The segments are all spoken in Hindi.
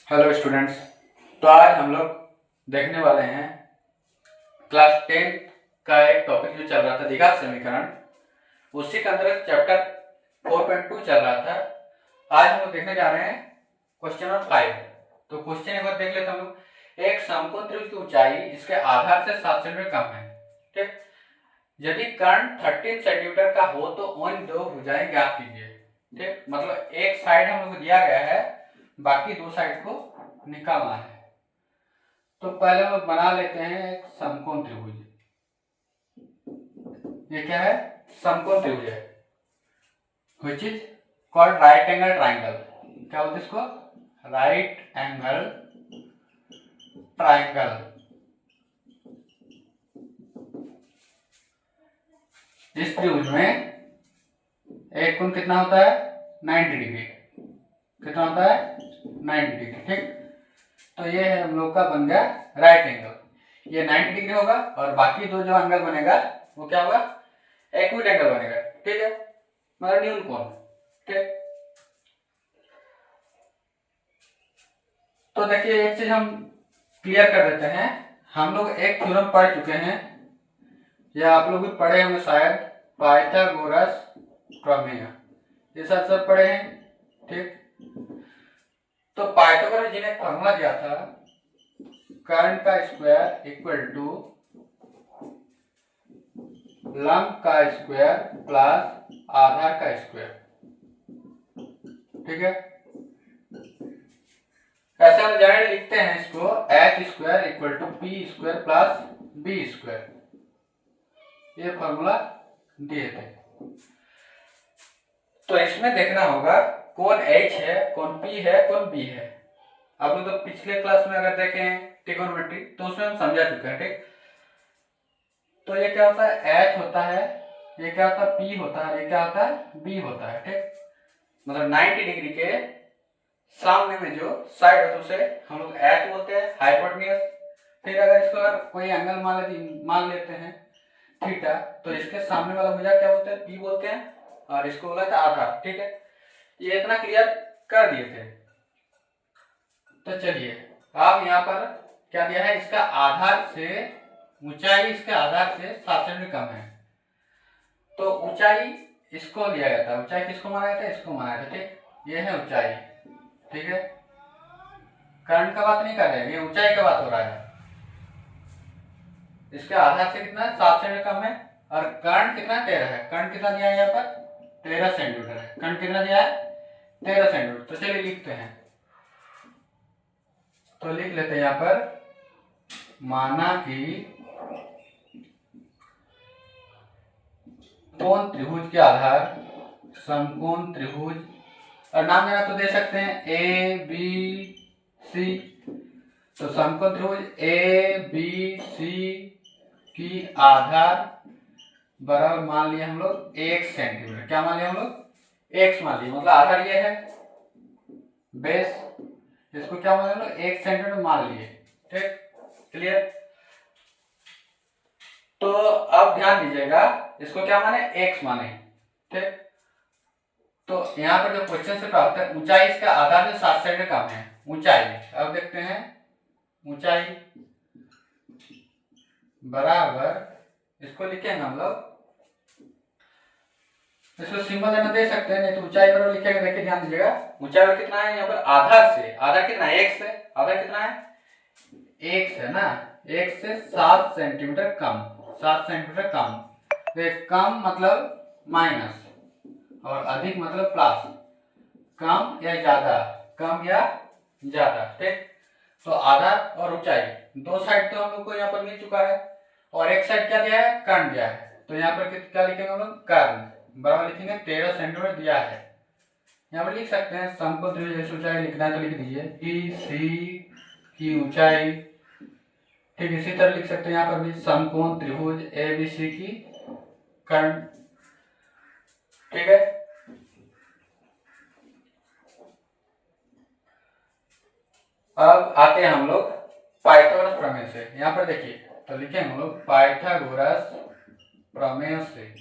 Hello students. तो आज हम लोग देखने वाले हैं क्लास 10 का एक टॉपिक जो चल रहा था द्विघात समीकरण, उसी के अंतर्गत चैप्टर 4.2 चल रहा था। आज हम लोग देखने जा रहे हैं क्वेश्चन नंबर 5। तो क्वेश्चन एक बार देख लेते हैं हम लोग। एक समकोण त्रिभुज की ऊंचाई इसके आधार से 7 सेंटीमीटर कम है। ठीक, यदि कर्ण 13 सेंटीमीटर का हो तो उन दो भुजाएं ज्ञात कीजिए। ठीक, मतलब एक साइड हम लोग को दिया गया है, बाकी दो साइड को निकालना है। तो पहले हम लोग बना लेते हैं एक समकोण त्रिभुज। ये क्या है? समकोण त्रिभुज है, which is called right angle triangle. क्या बोलते हैं इसको? Right angle triangle. इस त्रिभुज में एक कोण कितना होता है? 90 डिग्री। कितना होता है? 90 डिग्री। ठीक, तो ये है हम लोग का बन गया राइट एंगल। ये 90 डिग्री होगा और बाकी दो जो एंगल बनेगा वो क्या होगा? एक्यूट एंगल बनेगा। ठीक है, मतलब न्यून कोण। ठीक, तो देखिए एक चीज हम क्लियर कर देते हैं। हम लोग एक थ्योरम पढ़ चुके हैं, या आप लोग भी पढ़े होंगे शायद, पाइथागोरस प्रमेय। ये सब पढ़े हैं। ठीक, तो पाइथागोरस जी ने फॉर्मूला दिया था, कर्ण का स्क्वायर इक्वल टू लंब का स्क्वायर प्लस आधार का स्क्वायर। ठीक है, ऐसे हम जनरली लिखते हैं इसको H square equal to P square plus B square. ये फॉर्मूला दिए थे। तो इसमें देखना होगा कौन एच है, कौन पी है, कौन बी है। आप लोग तो पिछले क्लास में अगर देखें ट्रिगोनोमेट्री तो उसमें हम समझा चुके हैं। ठीक, तो ये क्या होता है? एच होता है, ये क्या होता है? पी होता है, ये क्या होता है? बी होता है। ठीक, मतलब 90 डिग्री के सामने में जो साइड होता है उसे हम लोग एच बोलते हैं, हाइपोटेन्यूज। फिर अगर इसको अगर कोई एंगल मान लेते हैं थीटा, तो इसके सामने वाला भुजा क्या बोलते हैं? पी बोलते हैं, और इसको बोला था आधार। ठीक है, ये इतना क्लियर कर दिए थे। तो चलिए अब यहाँ पर क्या दिया है? इसका आधार से ऊंचाई इसके आधार से 7 सेंटीमीटर कम है। तो ऊंचाई इसको लिया गया था। ऊंचाई किसको माना गया था? इसको माना गया था। ठीक, ये है ऊंचाई। ठीक है, कर्ण का बात नहीं कर रहे हैं, ये ऊंचाई का बात हो रहा है। इसके आधार से कितना? 7 सेंटीमीटर कम है। और कर्ण कितना? 13 है। कर्ण कितना दिया है यहाँ पर? 13 सेंटीमीटर है। कर्ण कितना दिया है? 13 सेंटीमीटर। तो चलिए लिखते हैं। तो लिख लेते हैं यहाँ पर, माना कि कोण त्रिभुज के आधार, समकोण त्रिभुज, और नाम देना तो दे सकते हैं ए बी सी। तो समकोण त्रिभुज ए बी सी की आधार बराबर मान लिया हम लोग 1 सेंटीमीटर। क्या मान लिया हम लोग? x मान लिया, मतलब आधार ये है, बेस। इसको क्या मान लिया? 1 सेंटीमीटर मान लिए। ठीक, क्लियर। तो अब ध्यान दीजिएगा, इसको क्या माने? x माने। ठीक, तो यहाँ पर जो क्वेश्चन से प्राप्त है, ऊंचाई इसका आधार से 7 सेंटीमीटर कम है। ऊंचाई अब देखते हैं, ऊंचाई बराबर, इसको लिखेंगे हम लोग, इसको सिंबल देना दे सकते हैं, नहीं तो ऊंचाई बराबर लिखेंगे। देखिए ध्यान दीजिएगा, ऊंचाई बराबर कितना है यहाँ पर? आधार से, आधार कितना है? x है। आधार कितना है? x है ना। x से 7 सेंटीमीटर कम, 7 सेंटीमीटर कम। तो कम मतलब माइनस और अधिक मतलब प्लस। कम या ज्यादा, कम या ज्यादा। ठीक, तो आधार और ऊंचाई दो साइड तो हम लोग को यहाँ पर मिल चुका है, और एक साइड क्या दिया है? कर्ण दिया है। तो यहाँ पर क्या लिखेंगे हम लोग? कर्ण बराबर लिखेंगे 13 सेंटीमीटर दिया है। यहाँ पर लिख सकते हैं समकोण त्रिभुज ऊंचाई लिखना है तो लिख दीजिए ई सी की ऊंचाई। ठीक, इसी तरह लिख सकते हैं यहाँ पर भी समकोण त्रिभुज ए बी सी की कर्ण। ठीक है, अब आते हैं हम लोग पाइथागोरस प्रमेय से। यहाँ पर देखिए, तो लिखेंगे हम लोग पाइथागोरस प्रमेय से,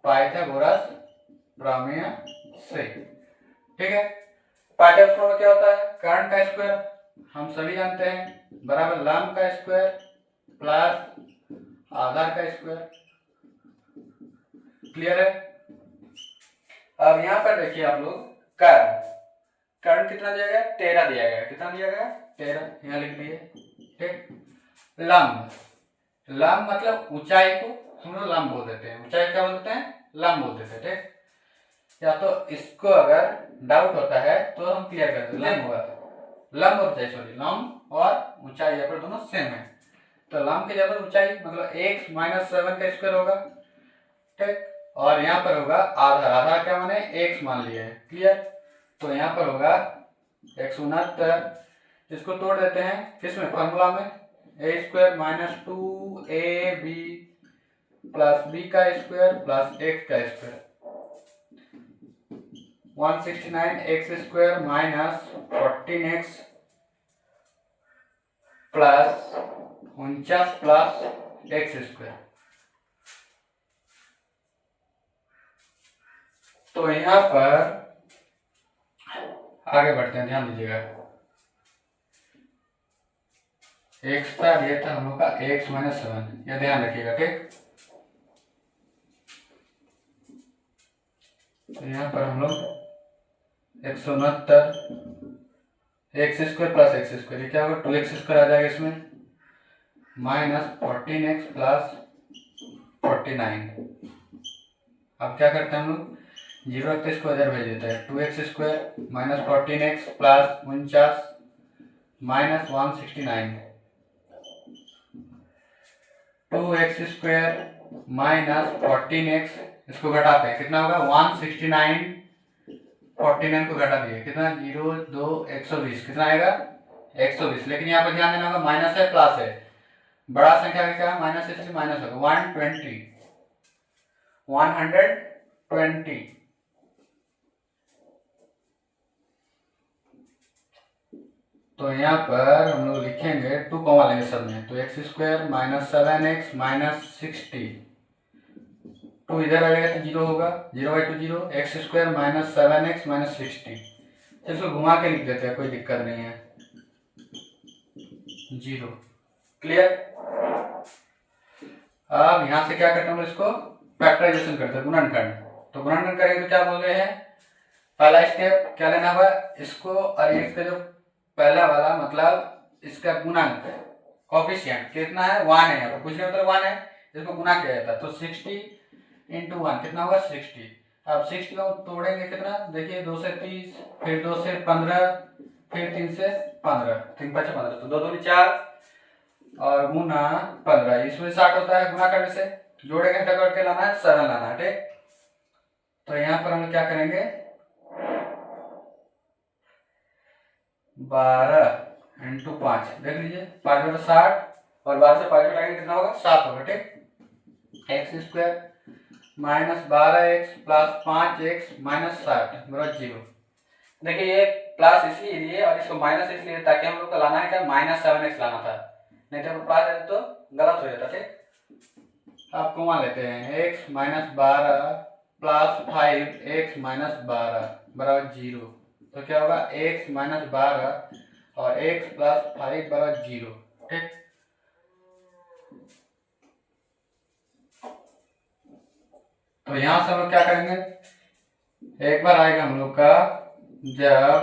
पाइथागोरस प्रमेय से। ठीक है, पाठ्यक्रम में क्या होता है, कर्ण का स्क्वायर हम सभी जानते हैं बराबर लंब का स्क्वायर प्लस आधार का स्क्वायर। क्लियर है। अब यहाँ पर देखिए आप लोग कर्ण कितना दिया गया, 13 दिया गया। कितना दिया गया, 13, यहाँ लिख दिए। ठीक। लंब मतलब ऊंचाई को हम लोग लंब बोल देते हैं, ऊंचाई क्या बोलते हैं, लंब बोल देते हैं। ठीक। या तो इसको अगर डाउट होता है तो हम क्लियर कर देते, लंब होगा लंब और ऊंचाई, सॉरी लंब और ऊंचाई यहाँ पर दोनों सेम है। तो लंब के जगह ऊंचाई मतलब x - 7 का स्क्वायर होगा। ठीक। और यहाँ पर होगा आधार क्या माने x मान लिया है। क्लियर। तो यहाँ पर होगा 169, इसको तोड़ देते हैं किसमें, फॉर्मूला में, a² - 2ab प्लस b का स्क्वायर प्लस x का square. 169x² minus 14x plus 49 plus x²। तो यहाँ पर आगे बढ़ते हैं, ध्यान दीजिएगा। x था, ये था हम लोग का x - 7, यह ध्यान रखिएगा। ठीक। तो यहाँ पर हम लोग 169 x² प्लस x², ये क्या होगा 2x² आ जाएगा इसमें, माइनस 14x प्लस 49। अब क्या करते हैं हम लोग, 0 रखते इसको इधर भेज देते हैं, 2x² minus 14x plus 49 minus 169, 2x² minus 14x, इसको घटाते हैं कितना होगा 169, 49 को घटा दिए कितना 0 2 120, कितना आएगा 120। लेकिन यहाँ पर ध्यान देना होगा माइनस है प्लस है, बड़ा संख्या का क्या माइनस है, इसलिए माइनस होगा 120। तो यहाँ पर हम लोग लिखेंगे 2 कॉमा लेंगे सब में, तो x² माइनस 7x माइनस 60, 2 इधर आ जाएगा तो 0 होगा, 0/2 0, x² माइनस 7x माइनस 60। इसको घुमा के लिख देते हैं, कोई दिक्कत नहीं है, 0। क्लियर। अब यहाँ से क्या करते हैं, इसको फैक्टराइजेशन करते हैं, गुणनखंड। तो गुणनखंड करेंगे तो क्या बोल रहे हैं, पहला स्टेप क्या लेना होगा, इसको और इसका जो पहला वाला मतलब इसका गुणांक कोफिशिएंट कितना है 1 है, यहाँ पर कुछ नहीं मतलब 1 है, इसको गुना किया जाता है। तो 60 × 1 कितना होगा 60। अब 60 को तोड़ेंगे कितना, देखिए 2 से 30, फिर 2 से 15, फिर 3 से 15, 3 5 15, तो 2 दूनी 4 और गुना 15, इसमें 60 होता है, गुना करने से जोड़े घंटा करके लाना है 7 लाना है। ठीक। तो यहाँ पर हम क्या करेंगे 12 × 5, देख लीजिए 5 बटा 60 और 12 से 5 घटाएंगे कितना होगा 7 होगा। ठीक। x² minus 12x plus 5x minus 60 बराबर 0। देखिए ये प्लस इसलिए लिए और इसको माइनस इसलिए ताकि हम लोग को लाना है क्या माइनस 7x लाना था, नहीं तो प्लस है तो गलत हो जाता। ठीक। अब कॉमा लेते हैं, x minus 12 plus 5x minus 12 बराबर 0। तो क्या होगा x माइनस 12 और x प्लस 5 बराबर 0। ठीक। तो यहां से हम लोग क्या करेंगे, एक बार आएगा हम लोग का जब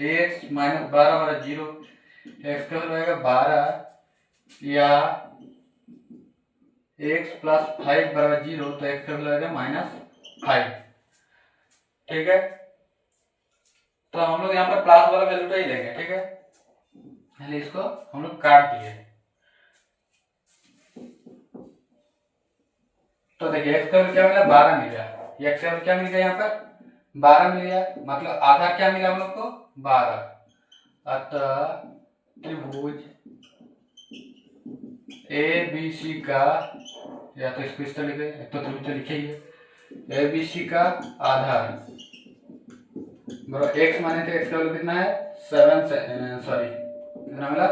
x माइनस 12 बराबर 0, x का रहेगा 12 या x प्लस 5 बराबर 0, तो x का रहेगा -5। ठीक है। तो हम लोग यहाँ पर प्लस वाला वैल्यू ही लेंगे। ठीक है, पहले इसको हम लोग काट दिए। तो देखिए x का क्या मिला 12 मिल गया, x का क्या मिल गया यहाँ पर 12 मिल गया, मतलब आधा क्या मिला हम लोग को 12। अतः त्रिभुज ABC का, या तो इसको इस तरह लिखे, तो त्रिभुज तो लिखे ही है, ABC का आधार बराबर x माने थे, x का वैल्यू कितना है 7 सॉरी कितना मिला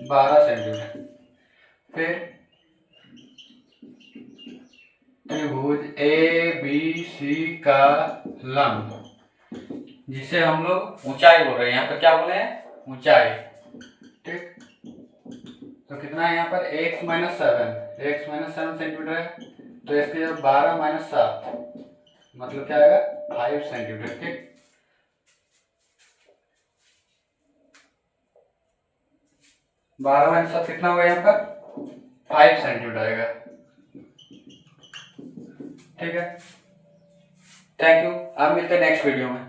12 सेंटीमीटर। फिर त्रिभुज ABC का लंब जिसे हम लोग ऊंचाई बोल रहे हैं। यहाँ पर क्या बोले हैं? ऊंचाई। ठीक, तो कितना है यहाँ पर? x माइनस 7 सेंटीमीटर है। तो इसके जब 12 माइनस 7 मतलब क्या आएगा? 5 सेंटीमीटर। ठीक, 12 माइनस 7 कितना होगा यहाँ पर? 5 सेंटीमीटर आएगा। ठीक है, थैंक यू। आप मिलते हैं नेक्स्ट वीडियो में।